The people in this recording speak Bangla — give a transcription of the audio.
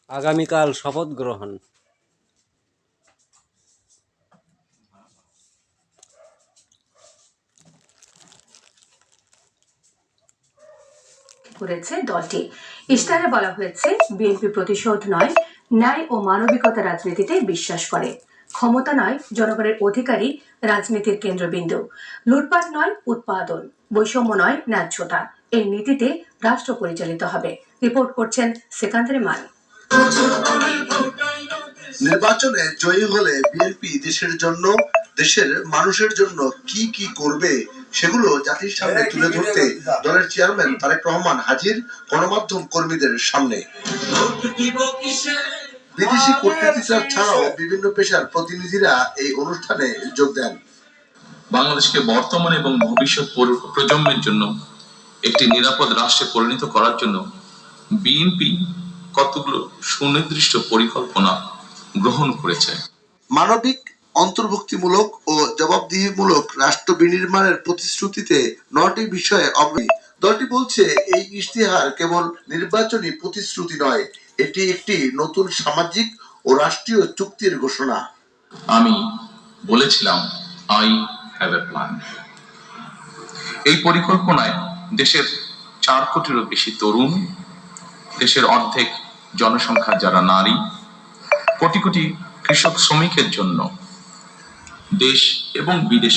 আগামীকাল শপথ গ্রহণ। করেছে দলটি। ইশতেহারে বলা হয়েছে, বিএনপি প্রতিশোধ নয়, ন্যায় ও মানবিকতা রাজনীতিতে বিশ্বাস করে। ক্ষমতা নয়, জনগণের অধিকারই রাজনীতির কেন্দ্রবিন্দু। লুটপাট নয়, উৎপাদন। বৈষম্য নয়, ন্যায্যতা। এই নীতিতে রাষ্ট্র পরিচালিত হবে। রিপোর্ট করছেন সেকান্দারে মান। নির্বাচনে জয়ী হলে বিএনপি দেশের জন্য, দেশের মানুষের জন্য কি কি করবে সেগুলো জাতির সামনে তুলে ধরতে দলের চেয়ারম্যান তারেক রহমান হাজির গণমাধ্যম কর্মীদের সামনে। বিদেশি কূটনীতিকরা ছাড়াও বিভিন্ন পেশার প্রতিনিধিরা এই অনুষ্ঠানে যোগ দেন। বাংলাদেশকে বর্তমান এবং ভবিষ্যৎ প্রজন্মের জন্য একটি নিরাপদ রাষ্ট্রে পরিণত করার জন্য বিএনপি কতগুলো সুনির্দিষ্ট পরিকল্পনা গ্রহণ করেছে। মানবিক, অন্তর্ভুক্তিমূলক ও জবাবদিহিমূলক রাষ্ট্র বিনির্মাণের প্রতিশ্রুতিতে 9টি বিষয়ে অগ্রণী। দলটি বলছে, এই ইশতেহার কেবল নির্বাচনী প্রতিশ্রুতি নয়, এটি একটি নতুন সামাজিক ও রাষ্ট্রীয় চুক্তির ঘোষণা। আমি বলেছিলাম, আই হ্যাভ এ প্ল্যান। এই পরিকল্পনায় দেশের 4 কোটিরও বেশি তরুণ, দেশের অর্ধেক জনসংখ্যা যারা নারী, কোটি কোটি কৃষক শ্রমিকের জন্য দেশ এবং বিদেশ